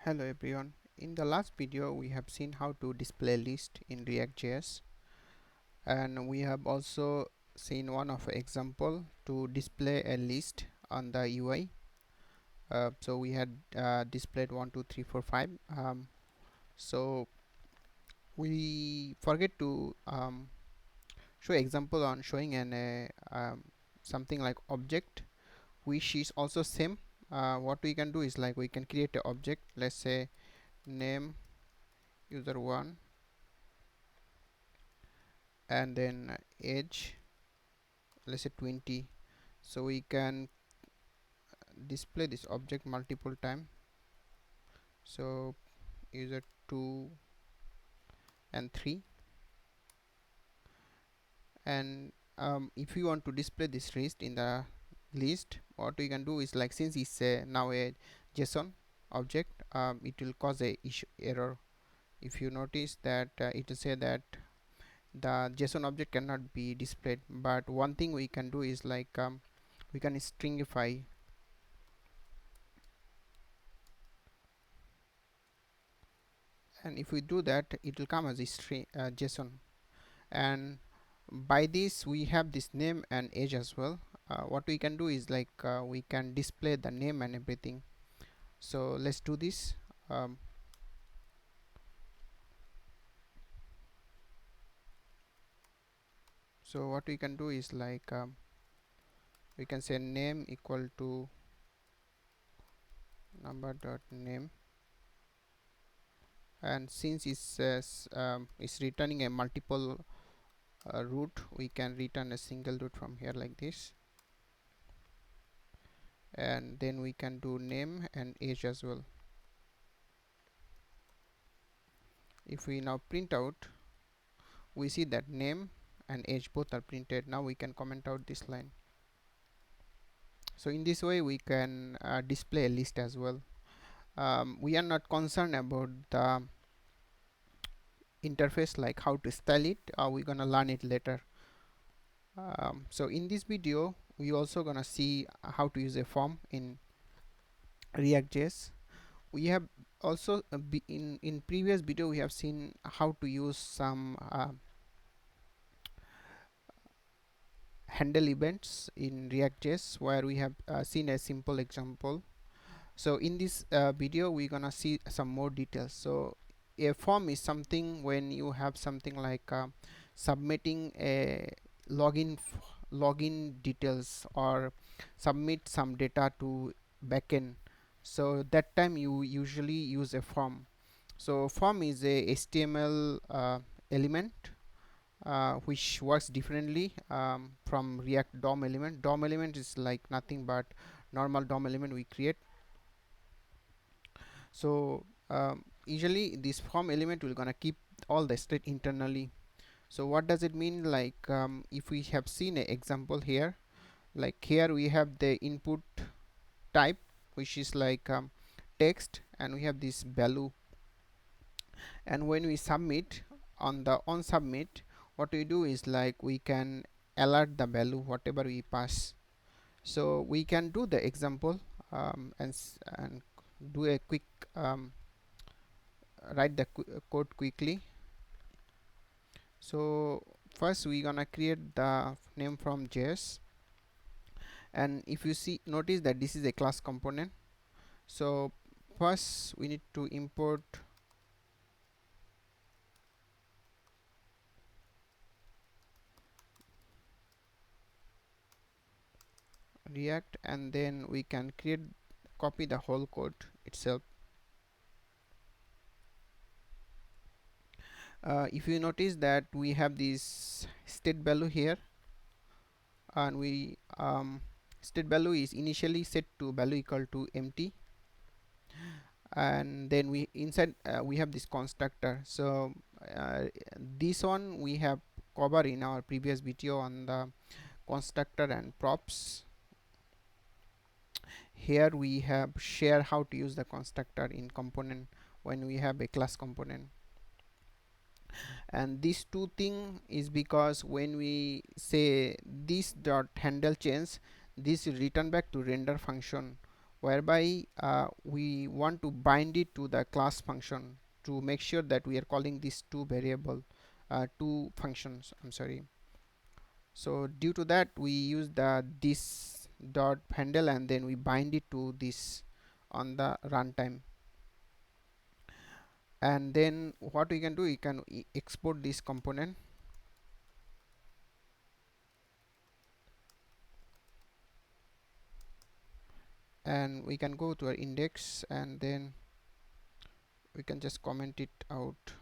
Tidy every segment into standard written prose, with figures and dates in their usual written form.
Hello everyone. In the last video we have seen how to display list in ReactJS, and we have also seen one of example to display a list on the UI. So we had displayed 1 2 3 4 5. So we forget to show example on showing something like object which is also same. What we can do is like we can create a object, let's say name user1, and then age, let's say 20. So we can display this object multiple time. So user 2 and 3, and if you want to display this list in the list, what we can do is like, since it's now a JSON object, it will cause a error. If you notice that it will say that the JSON object cannot be displayed, but one thing we can do is like we can stringify, and if we do that it will come as a string JSON. And by this we have this name and age as well. What we can do is like we can display the name and everything. So let's do this. So what we can do is like we can say name equal to number dot name, and since it's returning a multiple root, we can return a single root from here like this. And then we can do name and age as well. If we now print out, we see that name and age both are printed. Now we can comment out this line. So in this way we can display a list as well. We are not concerned about the interface, like how to style it. We're gonna learn it later. So in this video we also gonna see how to use a form in ReactJS. We have also in previous video we have seen how to use some handle events in ReactJS, where we have seen a simple example. So in this video we're gonna see some more details. So a form is something when you have something like submitting a login details, or submit some data to backend. So that time you usually use a form. So form is a HTML element which works differently from React DOM element. DOM element is like nothing but normal DOM element we create. So usually this form element will gonna keep all the state internally. So what does it mean? Like if we have seen an example here, like here we have the input type, which is like text, and we have this value, and when we submit, on submit, what we do is like we can alert the value whatever we pass. So we can do the example and do a quick write the code quickly. So first we gonna create the name from JS, and if you see, notice that this is a class component. So first we need to import React, and then we can copy the whole code itself. If you notice that we have this state value here, and we state value is initially set to value equal to empty, and then we inside we have this constructor. So this one we have covered in our previous video on the constructor and props. Here we have share how to use the constructor in component when we have a class component. And these two thing is because when we say this dot handle change, this will return back to render function whereby we want to bind it to the class function to make sure that we are calling these two functions, I'm sorry. So due to that, we use the this dot handle and then we bind it to this on the runtime. And then what we can do, we can export this component, and we can go to our index and then we can just comment it out,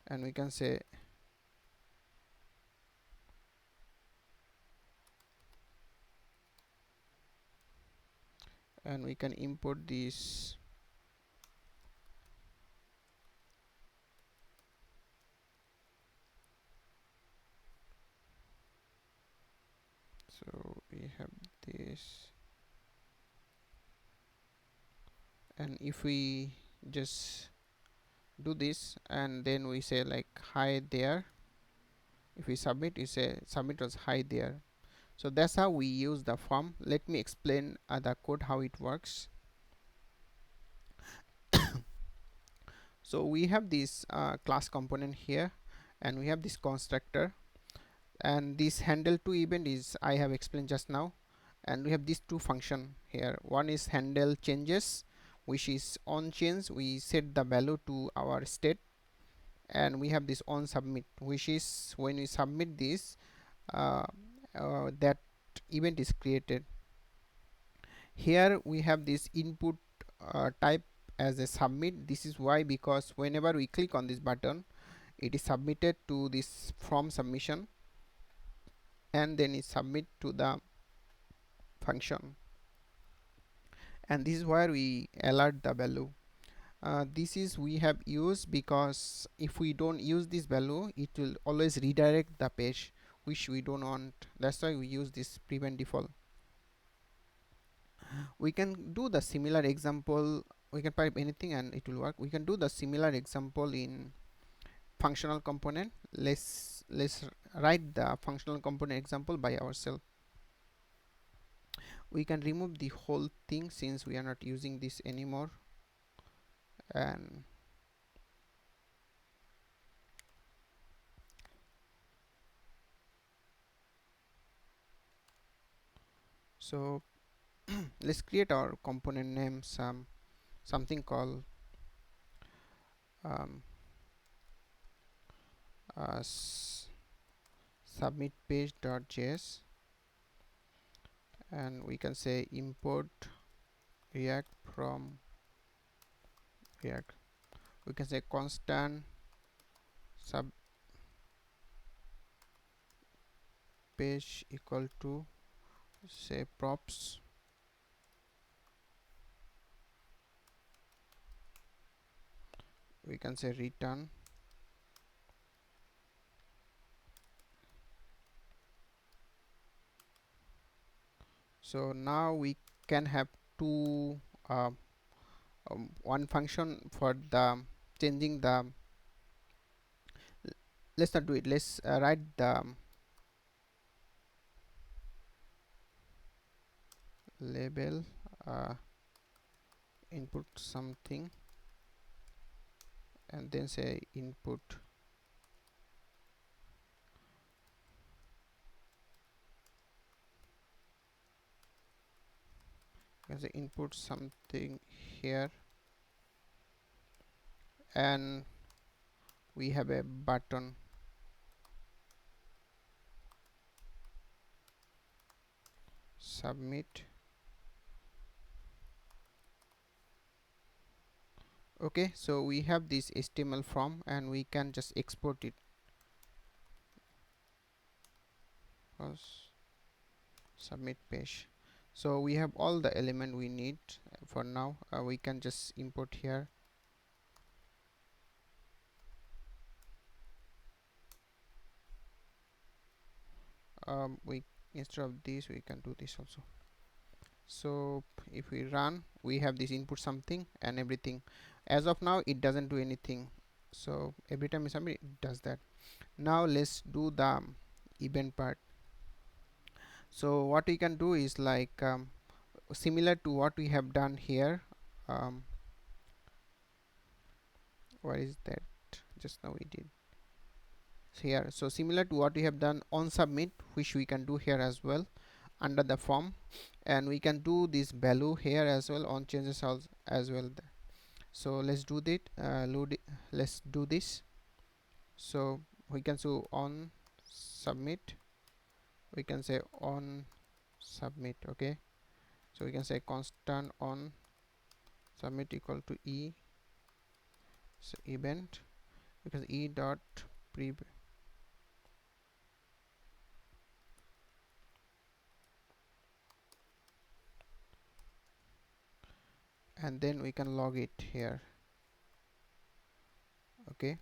and we can say and we can import this. So we have this, and if we just do this and then we say like hi there, if we submit, you say submit was hi there. So that's how we use the form. Let me explain the code how it works. So we have this class component here, and we have this constructor, and this handle to event is I have explained just now, and we have these two function here. One is handle changes, which is on change, we set the value to our state, and we have this on submit, which is when we submit this, uh, that event is created. Here we have this input type as a submit. This is why, because whenever we click on this button, it is submitted to this from submission, and then is submit to the function, and this is where we alert the value. This is we have used because if we don't use this value, it will always redirect the page, which we don't want. That's why we use this prevent default. We can do the similar example. We can type anything and it will work. We can do the similar example in functional component. Let's write the functional component example by ourselves. We can remove the whole thing since we are not using this anymore, and so let's create our component name, something called um, submit page.js, and we can say import react from react. We can say constant sub page equal to say props, we can say return. So now we can have two one function for the changing the, let's not do it, let's write the label input something, and then say input as input something here, and we have a button submit. Okay, so we have this HTML form and we can just export it as submit page. So we have all the element we need for now. We can just import here. We instead of this we can do this also. So if we run, we have this input something and everything. As of now it doesn't do anything, so every time we submit it does that. Now let's do the event part. So what we can do is like similar to what we have done here. um, what is that just now we did here? So similar to what we have done on submit, which we can do here as well under the form, and we can do this value here as well on changes as well. So let's do that. Let's do this. So we can so on submit, we can say on submit. Okay, so we can say constant on submit equal to e, so event, because e dot pre, and then we can log it here. Okay,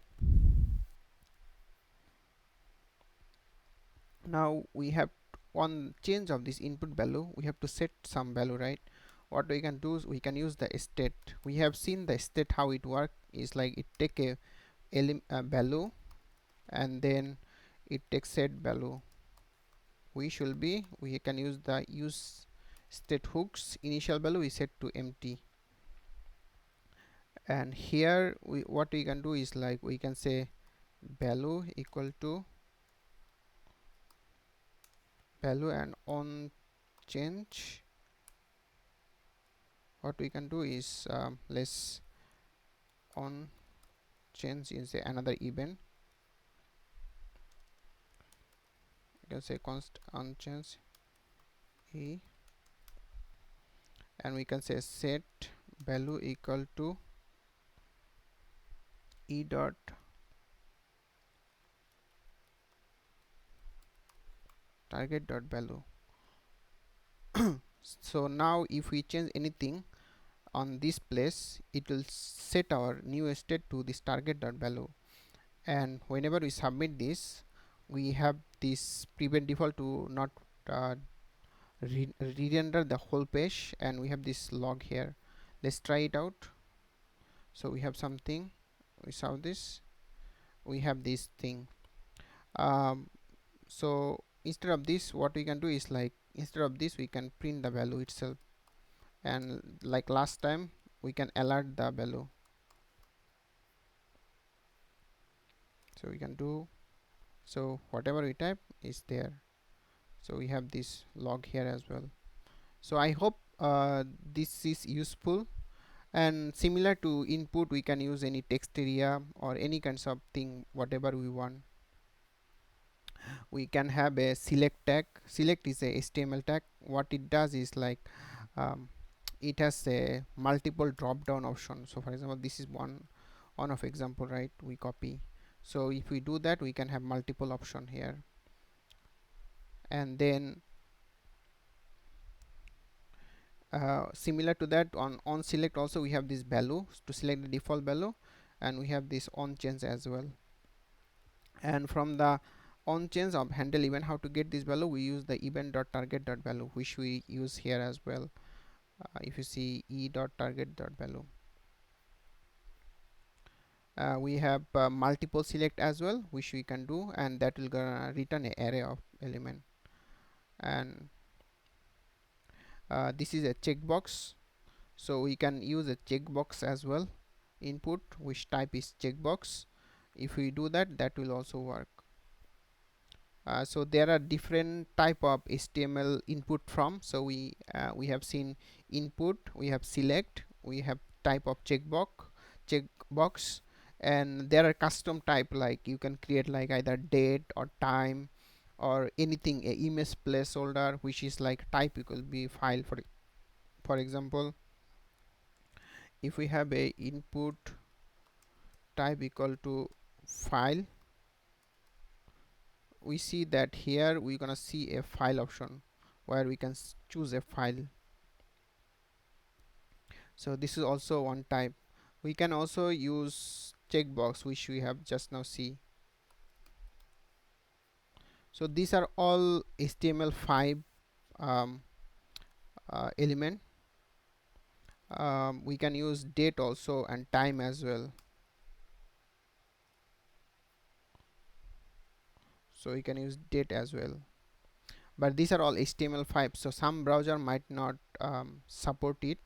now we have one change of this input value, we have to set some value, right? What we can do is we can use the state. We have seen the state, how it work is like it take a value, and then it takes set value. We can use the use state hooks. Initial value is set to empty, and here what we can do is like we can say value equal to value, and on change what we can do is let's on change is another event. You can say const on change e, and we can say set value equal to e dot target dot value. So now if we change anything on this place, it will set our new state to this target dot value, and whenever we submit this, we have this prevent default to not uh, re-render the whole page, and we have this log here. Let's try it out. So we have something, we saw this, we have this thing. So instead of this, what we can do is like instead of this we can print the value itself, and like last time we can alert the value. So we can do, so whatever we type is there. So we have this log here as well. So I hope this is useful, and similar to input we can use any text area or any kinds of thing whatever we want. We can have a select tag. Select is a HTML tag. What it does is like um, it has a multiple drop down option. So for example, this is one of example, right? We copy. So if we do that, we can have multiple option here, and then similar to that on select also we have this value to select the default value, and we have this on change as well. And from the on change of handle event, how to get this value, we use the event dot target dot value, which we use here as well. If you see e dot target dot value, we have multiple select as well, which we can do, and that will gonna return an array of element. And this is a checkbox, so we can use a checkbox as well. Input which type is checkbox. If we do that, that will also work. So there are different type of HTML input from. So we have seen input, we have select, we have type of checkbox, and there are custom type, like you can create like either date or time or anything, a image placeholder, which is like type equal be file. For example, if we have a input type equal to file, we see that here we're gonna see a file option where we can choose a file. So this is also one type. We can also use checkbox, which we have just now see. So these are all HTML5 um, element. We can use date also and time as well. So we can use date as well. but these are all HTML5, so some browser might not support it.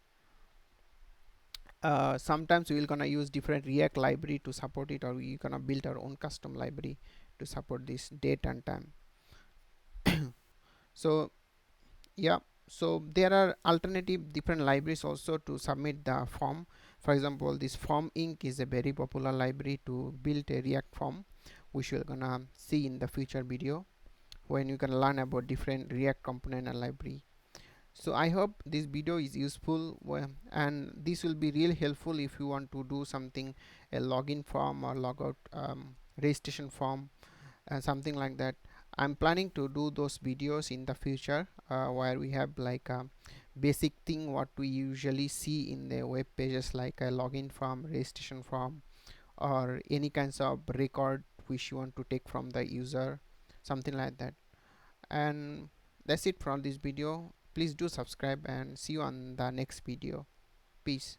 Sometimes we will gonna use different React library to support it, or we gonna build our own custom library to support this date and time. So yeah, so there are alternative different libraries also to submit the form. For example, this form inc is a very popular library to build a React form, which we're gonna see in the future video when you can learn about different React component and library. So I hope this video is useful, and this will be really helpful if you want to do something, a login form or logout registration form, something like that. I'm planning to do those videos in the future, where we have like a basic thing what we usually see in the web pages, like a login form, registration form, or any kinds of record which you want to take from the user, something like that. And that's it from this video. Please do subscribe, and see you on the next video. Peace.